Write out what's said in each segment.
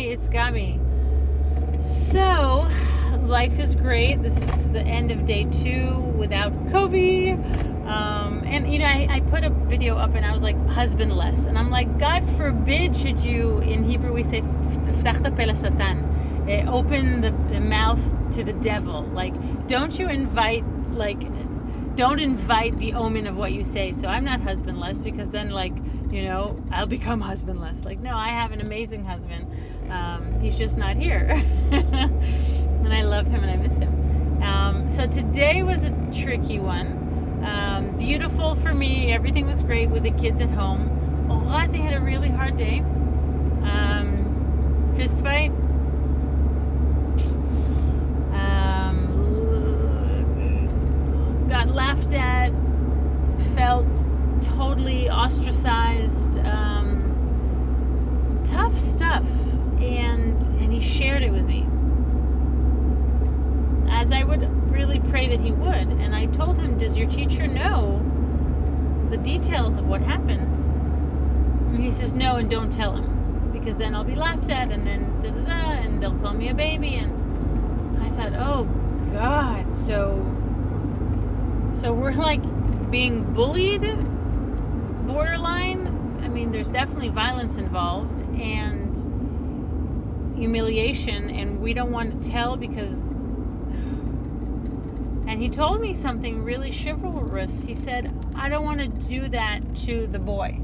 it's Gabi. So, life is great. This is the end of day 2 without Kobi. And, you know, I put a video up and I was like, husbandless. And I'm like, God forbid should you, in Hebrew we say, "Ftach ta pe Satan," open the mouth to the devil. Like, don't invite the omen of what you say. So I'm not husbandless, because then, like, you know, I'll become husbandless. Like, no, I have an amazing husband. He's just not here. And I love him and I miss him. So today was a tricky one. Beautiful for me. Everything was great with the kids at home. Razi had a really hard day. Fist fight. Got laughed at. Felt totally ostracized. Tough stuff. And he shared it with me, as I would really pray that he would. And I told him, does your teacher know the details of what happened? And he says, no, and don't tell him, because then I'll be laughed at, and then and they'll call me a baby. And I thought, oh God, so we're like being bullied, borderline. I mean, there's definitely violence involved and humiliation, and we don't want to tell because... And he told me something really chivalrous. He said, I don't want to do that to the boy.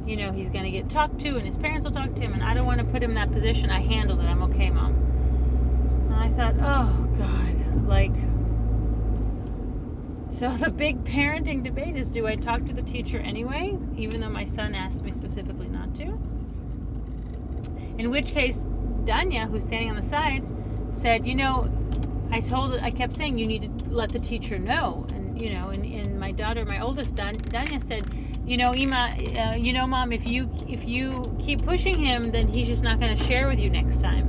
You know, he's going to get talked to and his parents will talk to him, and I don't want to put him in that position. I handled it. I'm okay, Mom. And I thought, oh God, like... So the big parenting debate is, do I talk to the teacher anyway, even though my son asked me specifically not to? In which case, Danya, who's standing on the side, said, you know, I kept saying, you need to let the teacher know. And, you know, and my daughter, my oldest, Danya, said, you know, Ima, you know, Mom, if you keep pushing him, then he's just not going to share with you next time.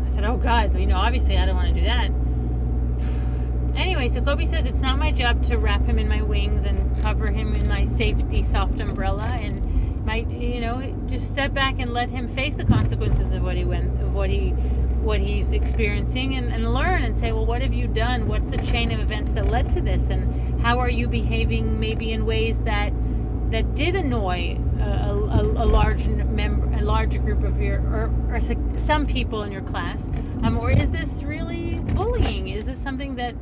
I thought, oh God, you know, obviously I don't want to do that. Anyway, so Kobi says it's not my job to wrap him in my wings and cover him in my safety soft umbrella, and you know, just step back and let him face the consequences of what he's experiencing, and learn and say, well, what have you done? What's the chain of events that led to this, and how are you behaving maybe in ways that did annoy a large group of or some people in your class, or is this really bullying? Is this something that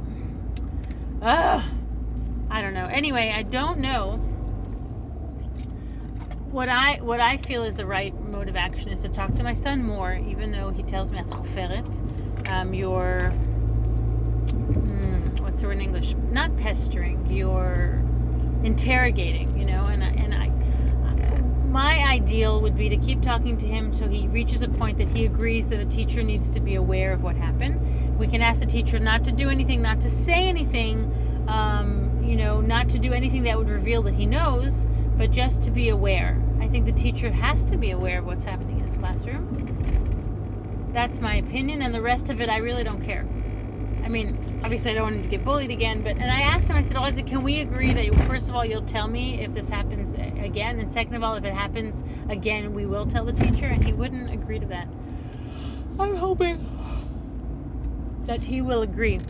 I don't know. Anyway, I don't know. What I feel is the right mode of action is to talk to my son more, even though he tells me you're what's the word in English? Not pestering, you're interrogating, you know. And my ideal would be to keep talking to him so he reaches a point that he agrees that the teacher needs to be aware of what happened. We can ask the teacher not to do anything, not to say anything, you know, not to do anything that would reveal that he knows, but just to be aware. I think the teacher has to be aware of what's happening in his classroom. That's my opinion, and the rest of it, I really don't care. I mean, obviously I don't want him to get bullied again, and I asked him, I said, Ozzy, can we agree that, first of all, you'll tell me if this happens again, and second of all, if it happens again, we will tell the teacher? And he wouldn't agree to that. I'm hoping that he will agree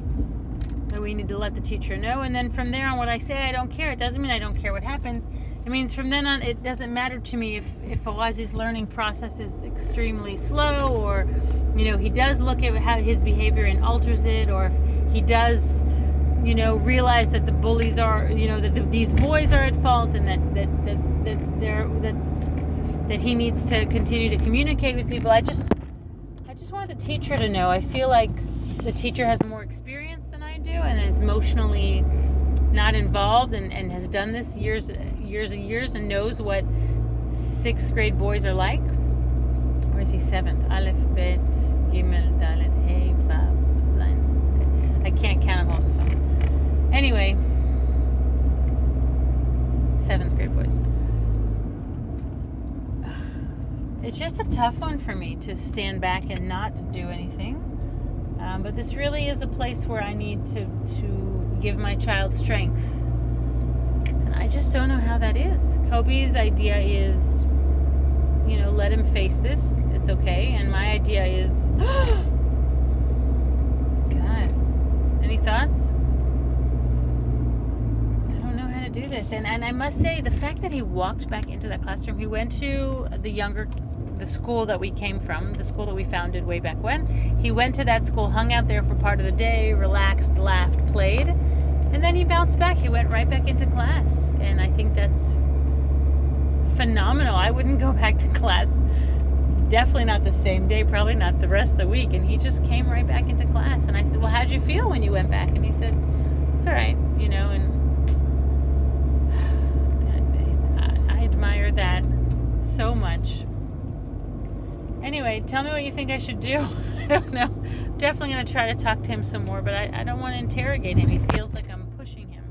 that we need to let the teacher know, and then from there on, what I say, I don't care. It doesn't mean I don't care what happens. It means from then on, it doesn't matter to me if Awazi's learning process is extremely slow, or, you know, he does look at how his behavior and alters it, or if he does, you know, realize that the bullies are, you know, that these boys are at fault, and that he needs to continue to communicate with people. I just want the teacher to know. I feel like the teacher has more experience than I do, and is emotionally not involved, and has done this years and years, and knows what 6th grade boys are like. Or is he 7th? Aleph, Bet, Gimel, Dalet, Hey, Vav, Zayin. Okay. I can't count them all the time. Anyway, 7th grade boys. It's just a tough one for me to stand back and not do anything. But this really is a place where I need to give my child strength. And I just don't know how that is. Kobi's idea is, you know, let him face this. It's okay. And my idea is... God. Any thoughts? I don't know how to do this. And I must say, the fact that he walked back into that classroom, he went to the school that we came from, the school that we founded way back when. He went to that school, hung out there for part of the day, relaxed, laughed, played, and then he bounced back. He went right back into class. And I think that's phenomenal. I wouldn't go back to class. Definitely not the same day, probably not the rest of the week. And he just came right back into class. And I said, well, how'd you feel when you went back? And he said, it's all right, you know, and I admire that so much. Anyway, tell me what you think I should do. I don't know. I'm definitely going to try to talk to him some more, but I don't want to interrogate him. He feels like I'm pushing him.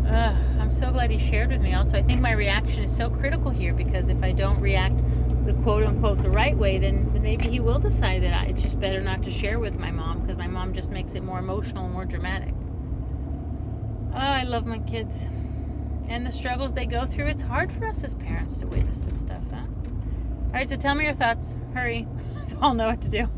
I'm so glad he shared with me. Also, I think my reaction is so critical here, because if I don't react the quote-unquote the right way, then maybe he will decide that it's just better not to share with my mom, because my mom just makes it more emotional and more dramatic. Oh, I love my kids. And the struggles they go through. It's hard for us as parents to witness this stuff, huh? All right, so tell me your thoughts. Hurry, so I'll know what to do.